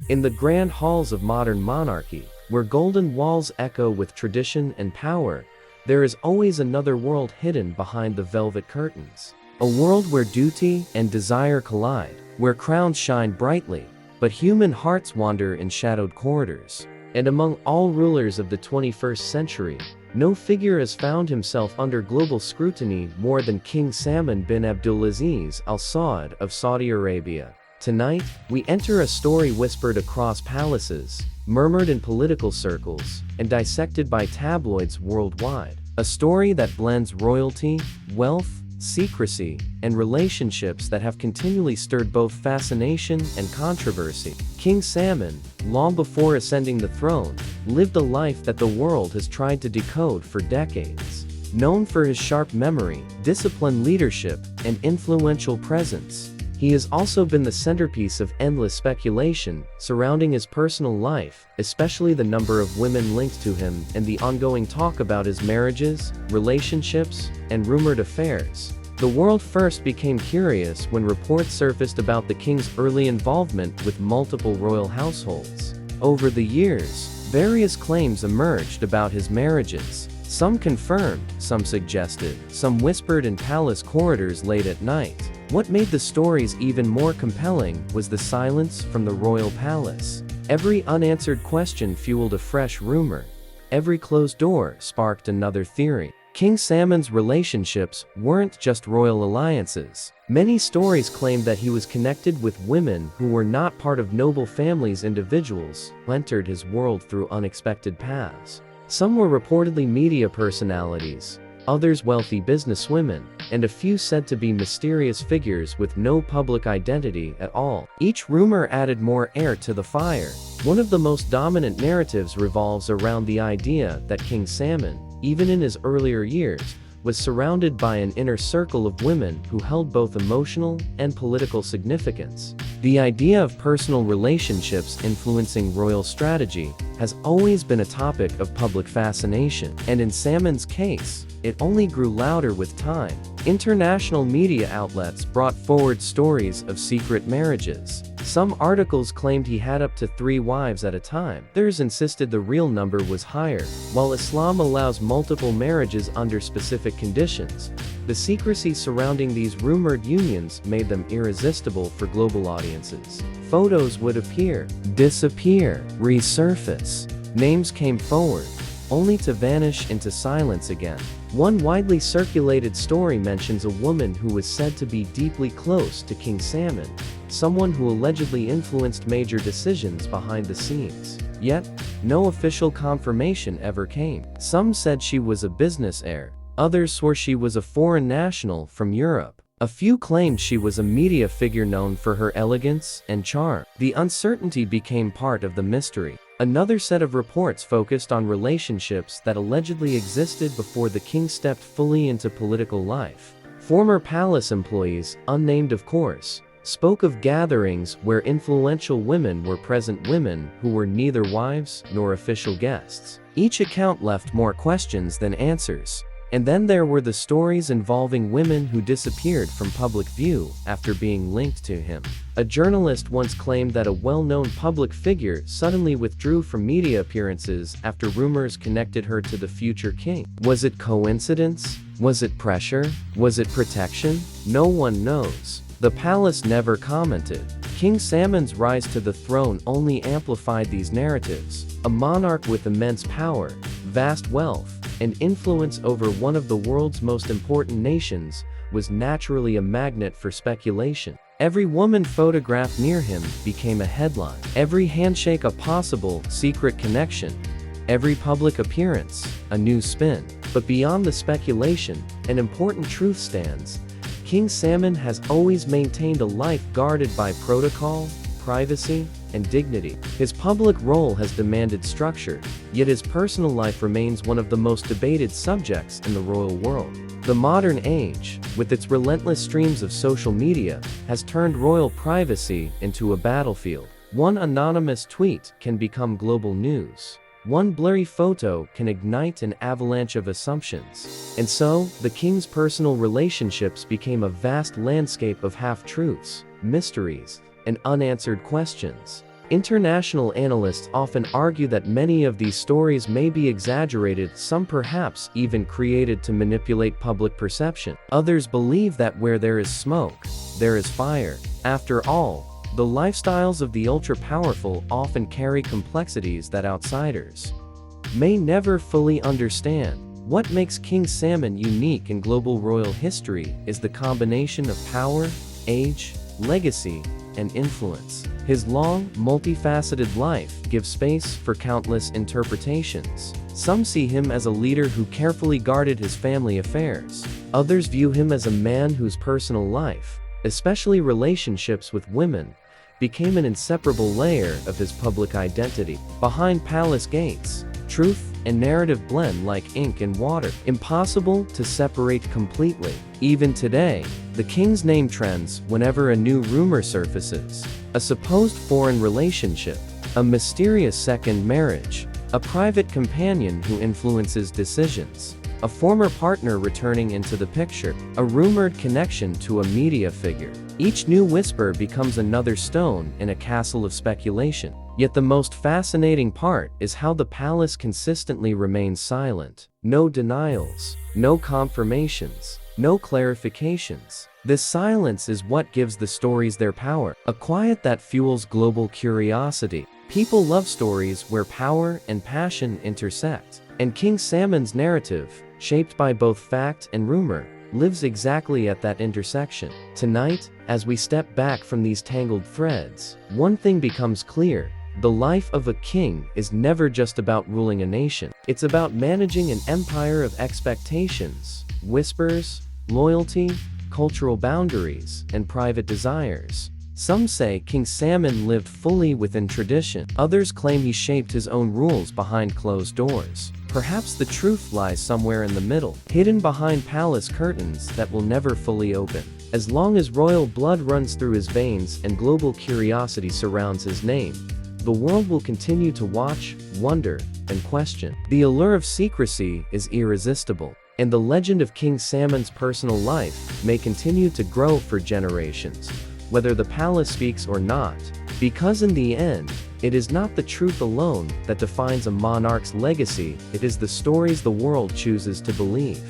In the grand halls of modern monarchy, where golden walls echo with tradition and power, there is always another world hidden behind the velvet curtains. A world where duty and desire collide, where crowns shine brightly, but human hearts wander in shadowed corridors. And among all rulers of the 21st century, no figure has found himself under global scrutiny more than King Salman bin Abdulaziz Al Saud of Saudi Arabia. Tonight, we enter a story whispered across palaces, murmured in political circles, and dissected by tabloids worldwide. A story that blends royalty, wealth, secrecy, and relationships that have continually stirred both fascination and controversy. King Salman, long before ascending the throne, lived a life that the world has tried to decode for decades. Known for his sharp memory, disciplined leadership, and influential presence, he has also been the centerpiece of endless speculation surrounding his personal life, especially the number of women linked to him and the ongoing talk about his marriages, relationships, and rumored affairs. The world first became curious when reports surfaced about the king's early involvement with multiple royal households. Over the years, various claims emerged about his marriages. Some confirmed, some suggested, some whispered in palace corridors late at night. What made the stories even more compelling was the silence from the royal palace. Every unanswered question fueled a fresh rumor. Every closed door sparked another theory. King Salman's relationships weren't just royal alliances. Many stories claimed that he was connected with women who were not part of noble families. Individuals who entered his world through unexpected paths. Some were reportedly media personalities, others wealthy businesswomen, and a few said to be mysterious figures with no public identity at all. Each rumor added more air to the fire. One of the most dominant narratives revolves around the idea that King Salman, even in his earlier years, was surrounded by an inner circle of women who held both emotional and political significance. The idea of personal relationships influencing royal strategy has always been a topic of public fascination, and in Salman's case, it only grew louder with time. International media outlets brought forward stories of secret marriages. Some articles claimed he had up to 3 wives at a time. Others insisted the real number was higher. While Islam allows multiple marriages under specific conditions, the secrecy surrounding these rumored unions made them irresistible for global audiences. Photos would appear, disappear, resurface. Names came forward, only to vanish into silence again. One widely circulated story mentions a woman who was said to be deeply close to King Salman, someone who allegedly influenced major decisions behind the scenes. Yet, no official confirmation ever came. Some said she was a business heir. Others swore she was a foreign national from Europe. A few claimed she was a media figure known for her elegance and charm. The uncertainty became part of the mystery. Another set of reports focused on relationships that allegedly existed before the king stepped fully into political life. Former palace employees, unnamed of course, spoke of gatherings where influential women were present, women who were neither wives nor official guests. Each account left more questions than answers. And then there were the stories involving women who disappeared from public view after being linked to him. A journalist once claimed that a well-known public figure suddenly withdrew from media appearances after rumors connected her to the future king. Was it coincidence? Was it pressure? Was it protection? No one knows. The palace never commented. King Salman's rise to the throne only amplified these narratives. A monarch with immense power, vast wealth, and influence over one of the world's most important nations was naturally a magnet for speculation. Every woman photographed near him became a headline. Every handshake a possible secret connection. Every public appearance a new spin. But beyond the speculation, an important truth stands. King Salman has always maintained a life guarded by protocol, privacy, and dignity. His public role has demanded structure, yet his personal life remains one of the most debated subjects in the royal world. The modern age, with its relentless streams of social media, has turned royal privacy into a battlefield. One anonymous tweet can become global news. One blurry photo can ignite an avalanche of assumptions. And so, the king's personal relationships became a vast landscape of half-truths, mysteries, and unanswered questions. International analysts often argue that many of these stories may be exaggerated, some perhaps even created to manipulate public perception. Others believe that where there is smoke, there is fire. After all, the lifestyles of the ultra-powerful often carry complexities that outsiders may never fully understand. What makes King Salman unique in global royal history is the combination of power, age, legacy, and influence. His long, multifaceted life gives space for countless interpretations. Some see him as a leader who carefully guarded his family affairs. Others view him as a man whose personal life, especially relationships with women, became an inseparable layer of his public identity. Behind palace gates, truth and narrative blend like ink and water, impossible to separate completely. Even today, the king's name trends whenever a new rumor surfaces. A supposed foreign relationship, a mysterious second marriage, a private companion who influences decisions, a former partner returning into the picture, a rumored connection to a media figure. Each new whisper becomes another stone in a castle of speculation. Yet the most fascinating part is how the palace consistently remains silent. No denials, no confirmations, no clarifications. This silence is what gives the stories their power, a quiet that fuels global curiosity. People love stories where power and passion intersect, and King Salman's narrative, shaped by both fact and rumor, lives exactly at that intersection. Tonight, as we step back from these tangled threads, one thing becomes clear. The life of a king is never just about ruling a nation. It's about managing an empire of expectations, whispers, loyalty, cultural boundaries, and private desires. Some say King Salman lived fully within tradition. Others claim he shaped his own rules behind closed doors. Perhaps the truth lies somewhere in the middle, hidden behind palace curtains that will never fully open. As long as royal blood runs through his veins and global curiosity surrounds his name, the world will continue to watch, wonder, and question. The allure of secrecy is irresistible, and the legend of King Salman's personal life may continue to grow for generations, whether the palace speaks or not, because in the end, it is not the truth alone that defines a monarch's legacy, it is the stories the world chooses to believe.